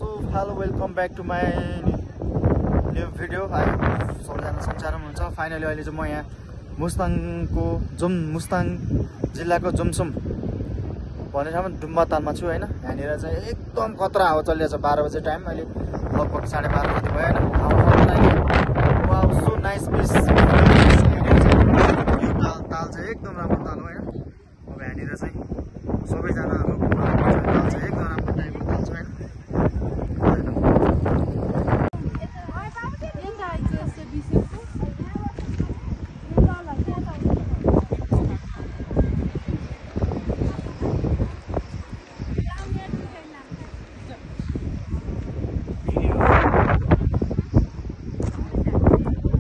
Hello welcome back to my new video. सबैजना सञ्चारमा हुन्छ। फाइनली अहिले चाहिँ म यहाँ मुस्ताङ जिल्लाको जुमसुम भन्ने ठाउँमा डुम्बा तालमा छु होइन। यहाँनिर चाहिँ एकदम खतरा हावा चलिरहेछ। 12 बजे टाइम, अहिले लगभग 12:30 जति भयो होइन। हावा सो नाइस पिस। यो ताल चाहिँ एकदम राम्रो ताल हो होइन। अब यहाँनिर चाहिँ सबैजनाहरू ताल चाहिँ एकदम राम्रो टाइपको ताल छ होइन।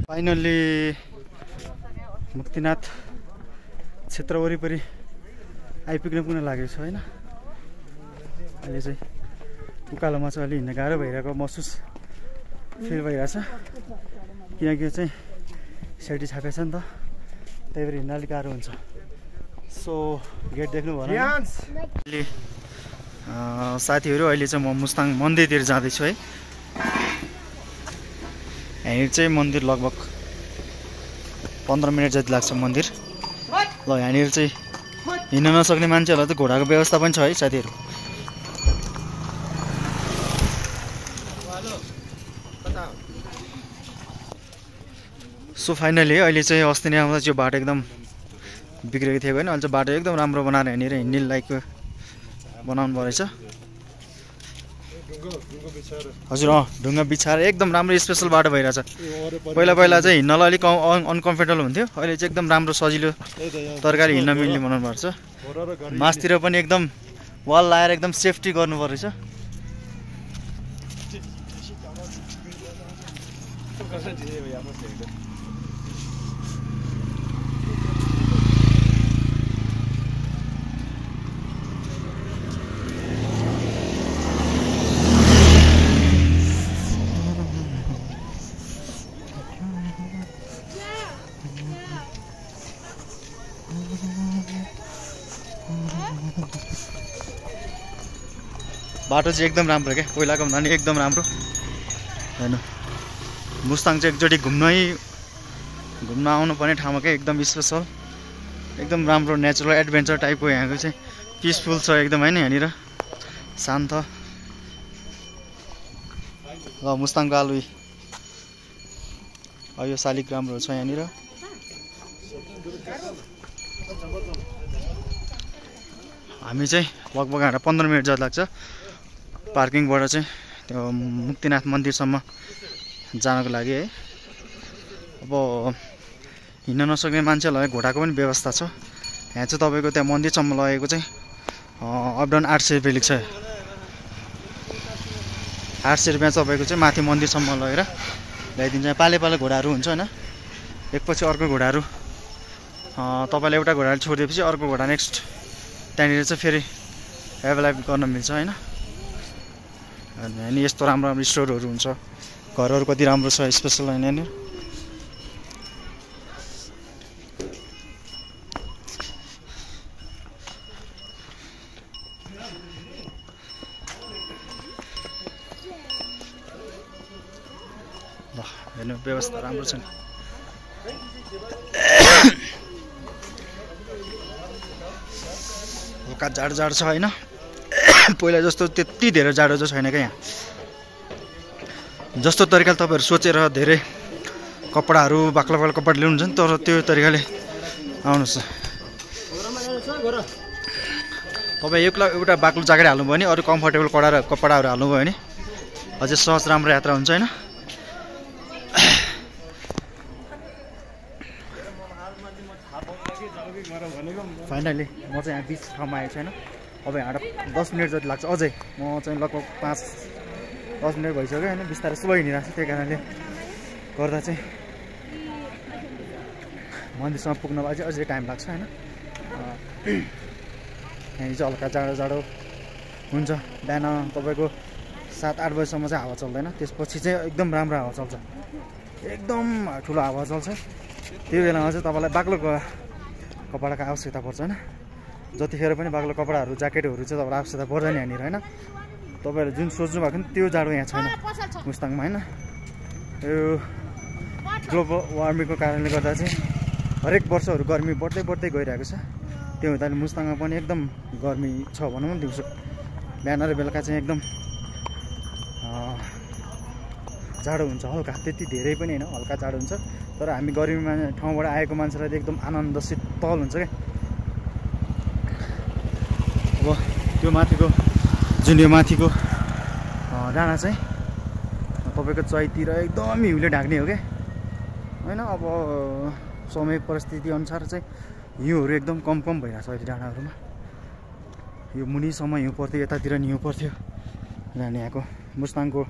फाइनली मुक्तिनाथ क्षेत्र वरिपरि आइपुग्न पुग्न लागेको छ होइन। अहिले चाहिँ उकालोमा चाहिँ अलि हिँड्न गाह्रो भइरहेको महसुस फिल भइरहेछ, किनकि यो चाहिँ सेटी छापेको छ नि त, त्यही भएर हिँड्न अलिक गाह्रो हुन्छ। सो गेट देख्नु भयो अहिले साथीहरू। अहिले चाहिँ म मुस्ताङ मन्दिरतिर जाँदैछु है। यहाँनिर चाहिँ मन्दिर लगभग 15 मिनट जति लाग्छ मन्दिर। ल यहाँनिर चाहिँ हिँड्न नसक्ने मान्छेहरूलाई चाहिँ घोडाको व्यवस्था पनि छ है साथीहरू। सो फाइनली अहिले चाहिँ अस्ति नै आउँदा चाहिँ बाटो एकदम बिग्रेको थियो होइन। अहिले चाहिँ बाटो एकदम राम्रो बनाएर यहाँनिर हिँड्ने लायकको बनाउनु परेछ। हजुर ढुङ्गा बिछाएर एकदम राम्रो स्पेसल बाटो भइरहेछ। पहिला चाहिँ हिँड्नलाई अलिक अनकम्फर्टेबल हुन्थ्यो, अहिले चाहिँ एकदम राम्रो सजिलो तरकारी हिँड्न मिल्ने बनाउनु पर्छ। मासतिर पनि एकदम वाल लाएर एकदम सेफ्टी गर्नु पर्छ। बाटो चाहिँ एकदम राम्रो क्या, पहिलाको भन्दा नि एकदम राम्रो होइन। मुस्ताङ चाहिँ एकचोटि घुम्न आउनुपर्ने ठाउँमा क्या, एकदम स्पेसल, एकदम राम्रो नेचुरल एडभेन्चर टाइपको यहाँको चाहिँ पिसफुल छ एकदम होइन। यहाँनिर शान्त। ल मुस्ताङको आलु यो शालिग्रामहरू छ यहाँनिर। हामी चाहिँ लगभग यहाँ 15 मिनट जति लाग्छ पार्किङबाट चाहिँ त्यो मुक्तिनाथ मन्दिरसम्म जानको लागि है। अब हिँड्न नसक्ने मान्छेहरूलाई घोडाको पनि व्यवस्था छ यहाँ चाहिँ। तपाईँको त्यहाँ मन्दिरसम्म लगेको चाहिँ अपडाउन 800 रुपियाँ लिन्छ। 800 रुपियाँ तपाईँको चाहिँ माथि मन्दिरसम्म लगेर ल्याइदिन्छ। पाले घोडाहरू हुन्छ होइन, एकपछि अर्को घोडाहरू तपाईँले एउटा घोडाले छोडिदिएपछि अर्को घोडा नेक्स्ट त्यहाँनिर चाहिँ फेरि एभाइलेबल गर्न मिल्छ होइन। अनि यस्तो राम्रो राम्रो स्टोरहरू हुन्छ, घरहरू कति राम्रो छ स्पेसल होइन यहाँनिर। ल हेर्नु व्यवस्था राम्रो छ नि। हल्का जाडो छ होइन, पहिला जस्तो त्यति धेरै जाडो चाहिँ छैन क्या यहाँ। जस्तो तरिकाले तपाईँहरू सोचेर धेरै कपडाहरू बाक्लो कपडा ल्याउनुहुन्छ नि, तर त्यो तरिकाले आउनुहोस्। तपाईँ एउटा बाक्लो ज्याकेट हाल्नुभयो भने अरू कम्फर्टेबल कपडाहरू हाल्नुभयो भने अझै सहज राम्रो यात्रा हुन्छ होइन। फाइनली म चाहिँ यहाँ बिच ठाउँमा आएको छैन। अब यहाँ 10 मिनट जति लाग्छ अझै। म चाहिँ लगभग 5-10 मिनट भइसक्यो होइन। बिस्तारै स्लो हिँडिरहेको छु, त्यही कारणले गर्दा चाहिँ मन्दिरसम्म पुग्नलाई अझै टाइम लाग्छ होइन। यहाँ चाहिँ हल्का जाडो हुन्छ। बिहान तपाईँको 7-8 बजीसम्म चाहिँ हावा चल्दैन, त्यसपछि चाहिँ एकदम राम्रो हावा चल्छ, एकदम ठुलो हावा चल्छ। त्यो बेलामा चाहिँ तपाईँलाई बाक्लो कपडाको आवश्यकता पर्छ होइन। जतिखेर पनि बाक्लो कपडाहरू ज्याकेटहरू चाहिँ तपाईँलाई आवश्यकता पर्दैन यहाँनिर होइन। तपाईँहरूले जुन सोच्नु भएको नि त्यो जाडो यहाँ छैन मुस्ताङमा होइन। यो ग्लोबल वार्मिङको कारणले गर्दा चाहिँ हरेक वर्षहरू गर्मी बढ्दै बढ्दै गइरहेको छ। त्यो हुँदा मुस्ताङमा पनि एकदम गर्मी छ भनौँ न। दिउँसो बिहान र बेलुका चाहिँ एकदम जाडो हुन्छ, हल्का, त्यति धेरै पनि होइन, हल्का जाडो हुन्छ। तर हामी गर्मीमा ठाउँबाट आएको मान्छेलाई एकदम आनन्द शीतल हुन्छ क्या। अब त्यो माथिको जुन यो माथिको डाँडा चाहिँ तपाईँको चैतिर एकदम हिउँले ढाक्ने हो क्या होइन। अब समय परिस्थिति अनुसार चाहिँ हिउँहरू एकदम कम भइरहेको छ अहिले डाँडाहरूमा। यो मुनिसम्म हिउँ पर्थ्यो, यतातिर नि हिउँ पर्थ्यो। किनभने यहाँको मुस्ताङको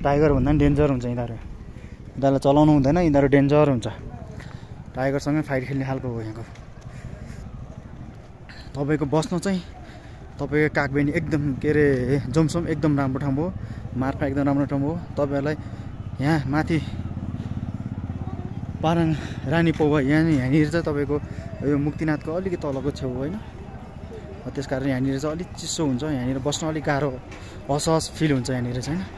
टाइगर भन्दा पनि डेन्जर हुन्छ यिनीहरू। यिनीहरूलाई चलाउनु हुँदैन, यिनीहरू डेन्जर हुन्छ। टाइगरसँगै फाइट खेल्ने खालको हो यहाँको। तपाईँको बस्नु चाहिँ तपाईँको कागबेनी एकदम के अरे जोमसोम एकदम राम्रो ठाउँ हो, मार्फा एकदम राम्रो ठाउँ हो। तपाईँहरूलाई यहाँ माथि पाराङ रानी पौवा यहाँनिर चाहिँ तपाईँको यो मुक्तिनाथको अलिकति तलको छेउ होइन। त्यस कारण यहाँनिर चाहिँ अलिक चिसो हुन्छ, यहाँनिर बस्न अलिक गाह्रो असहज फिल हुन्छ यहाँनिर चाहिँ होइन।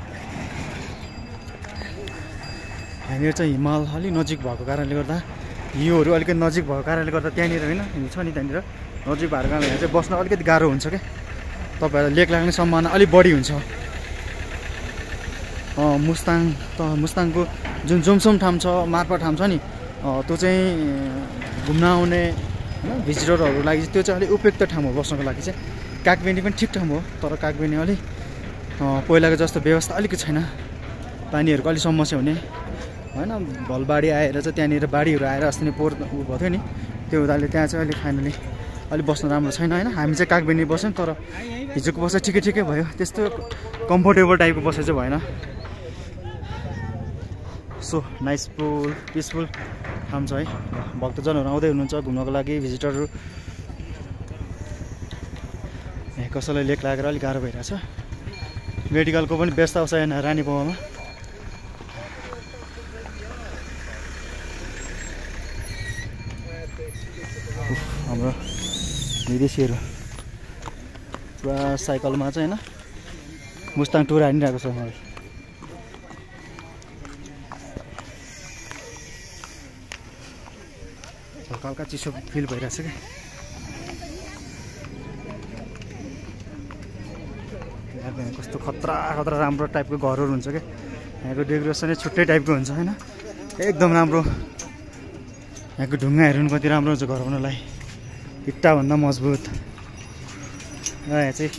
यहाँनिर चाहिँ हिमाल अलिक नजिक भएको कारणले गर्दा, हिउँहरू अलिकति नजिक भएको कारणले गर्दा त्यहाँनिर होइन हिउँ छ नि, त्यहाँनिर नजिक भएको कारणले यहाँ चाहिँ बस्न अलिकति गाह्रो हुन्छ क्या। तपाईँहरूलाई लेक लाग्ने सम्भावना अलिक बढी हुन्छ। मुस्ताङको जुन जोमसोम ठाउँ छ, मार्फा ठाउँ छ नि, त्यो चाहिँ घुम्न आउने होइन भिजिटरहरू लागि त्यो चाहिँ अलिक उपयुक्त ठाउँ हो बस्नको लागि चाहिँ। कागबेनी पनि ठिक ठाउँ हो, तर कागबेनी अलिक पहिलाको जस्तो व्यवस्था अलिकति छैन। पानीहरूको अलिक समस्या हुने होइन। भलबाढी आएर चाहिँ त्यहाँनिर बाढीहरू आएर अस्ति नै पोहोर भएको थियो नि, त्यो हुँदाले त्यहाँ चाहिँ अलिक फाइनली अलिक बस्न राम्रो छैन होइन। हामी चाहिँ कागबेनी बस्यौँ, तर हिजोको बसाइ ठिकै भयो, त्यस्तो कम्फोर्टेबल टाइपको बसाइ चाहिँ भएन। सो नाइस पुल, पिसफुल ठाउँ छ है। भक्तजनहरू आउँदै हुनुहुन्छ घुम्नको लागि, भिजिटरहरू। यहाँ कसैलाई लेक लागेर अलिक गाह्रो भइरहेछ। मेडिकलको पनि व्यवस्था छ यहाँ रानी पौवामा। हाम्रो विदेशीहरू पुरा साइकलमा चाहिँ होइन मुस्ताङ टुर हानिरहेको छ मलाई। हल्का हल्का चिसो फिल भइरहेछ क्या। यहाँ कस्तो खतरा राम्रो टाइपको घरहरू हुन्छ क्या। यहाँको डेकोरेसनै छुट्टै टाइपको हुन्छ होइन, एकदम राम्रो। यहाँको ढुङ्गाहरू पनि कति राम्रो हुन्छ घर बनाउनलाई, इट्टाभन्दा मजबुत। र यहाँ चाहिँ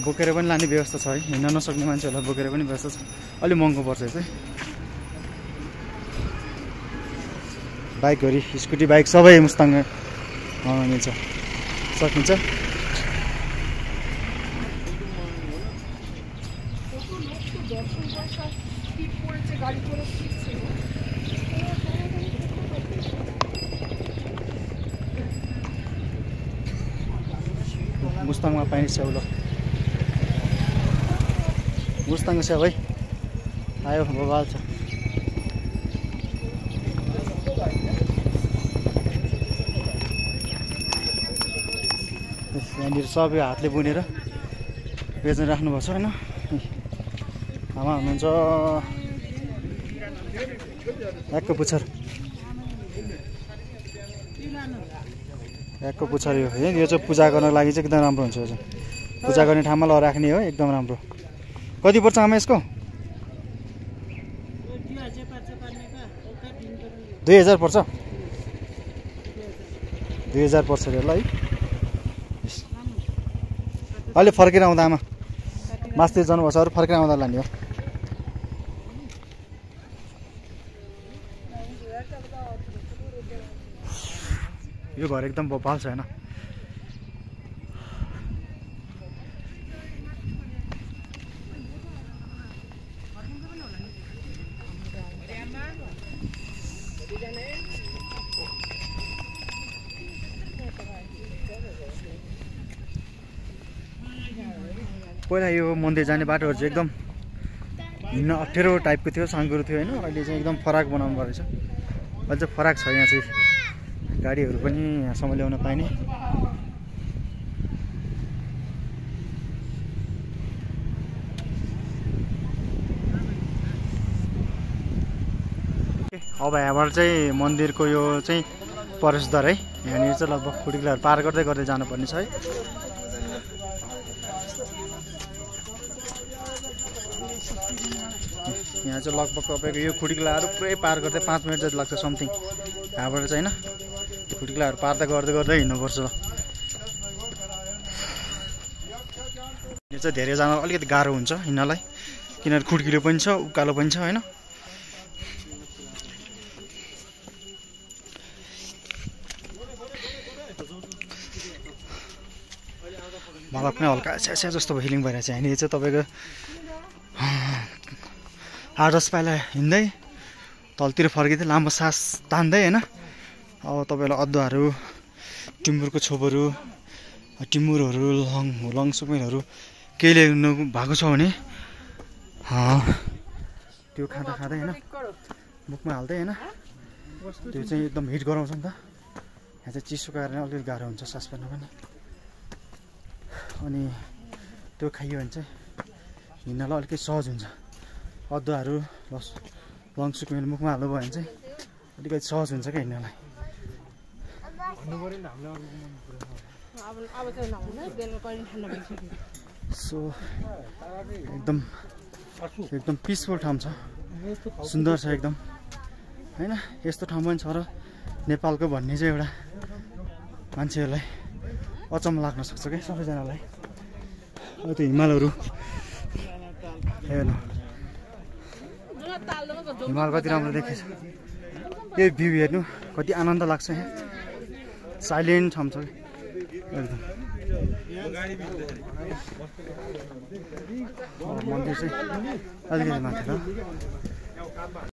बोकेर पनि लाने व्यवस्था छ है, हिँड्न नसक्ने मान्छेहरूलाई बोकेर पनि व्यवस्था छ। अलिक महँगो पर्छ यो चाहिँ। बाइकहरू, स्कुटी, बाइक सबै मुस्ताङमा मिल्छ, सकिन्छ। मुस्ताङमा पाइने स्याउ ल, मुस्ताङको स्याउ है आयो, बबाल छ। यहाँनिर सबै हातले बुनेर बेच्न राख्नुभएको छ होइन। आमा हुनुहुन्छ याकको पुच्छर, याकको पुच्छर यो है। यो चाहिँ पूजा गर्नको लागि चाहिँ एकदम राम्रो हुन्छ। यो चाहिँ पूजा गर्ने ठाउँमा ल राख्ने हो, एकदम राम्रो। कति पर्छ आमा यसको? 2000 पर्छ, 2000 पर्छ अरे ल है। अहिले फर्केर आउँदा आमा मास्तिर जानुभएको छ, अरू फर्केर आउँदा लाने हो। यो घर एकदम बबाल छ होइन। पहिला यो मन्दिर जाने बाटोहरू चाहिँ एकदम हिँड्न अप्ठ्यारो टाइपको थियो, साङ्गुरो थियो होइन। अहिले चाहिँ एकदम फराक बनाउनु पर्छ, अझ फराक छ। यहाँ चाहिँ गाडीहरू पनि यहाँसम्म ल्याउन पाइने। अब यहाँबाट चाहिँ मन्दिरको यो चाहिँ प्रवेशद्वार है। यहाँनिर चाहिँ लगभग खुड्किलाहरू पार गर्दै गर्दै जानुपर्ने छ है। यहाँ चाहिँ लगभग तपाईँको यो खुड्किलाहरू पुरै पार गर्दै 5 मिनट जति लाग्छ समथिङ यहाँबाट चाहिँ होइन। खुड्किलाहरू पार त गर्दै गर्दै हिँड्नुपर्छ। यो चाहिँ धेरै जान अलिकति गाह्रो हुन्छ हिँड्नलाई, किनभने खुड्किलो पनि छ उकालो पनि छ होइन। मलाई पनि हल्का स्या जस्तो फिलिङ भइरहेको छ। यहाँनिर चाहिँ तपाईँको 8-10 पाइला हिँड्दै तलतिर फर्किँदै लामो सास तान्दै होइन। अब तपाईँलाई अदुवाहरू, टिमुरको छोपहरू, टिमुरहरू, लङसुकमेरहरू केही ल्याउनु भएको छ भने त्यो खाँदा खाँदै होइन मुखमा हाल्दै होइन। त्यो चाहिँ एकदम हिट गराउँछ नि त। यहाँ चाहिँ चिसो कारण अलिकति गाह्रो हुन्छ सास फेर्न पनि। अनि त्यो खाइयो भने चाहिँ हिँड्नलाई अलिकति सहज हुन्छ। अदुवाहरू लङसुकमेर मुखमा हाल्नु भयो भने चाहिँ अलिकति सहज हुन्छ क्या हिँड्नलाई। सो एकदम पिसफुल ठाउँ छ, सुन्दर छ एकदम होइन। यस्तो ठाउँ पनि छ र नेपालको भन्ने चाहिँ एउटा मान्छेहरूलाई अचम्म लाग्न सक्छ क्या सबैजनालाई। अब त्यो हिमालहरू हेर्नु, हिमाल कति राम्रो देखिन्छ। यो भ्यू हेर्नु कति आनन्द लाग्छ। यहाँ साइलेन्ट ठाउँ छ एकदम। मन्दिर चाहिँ अलिकति माथि छ।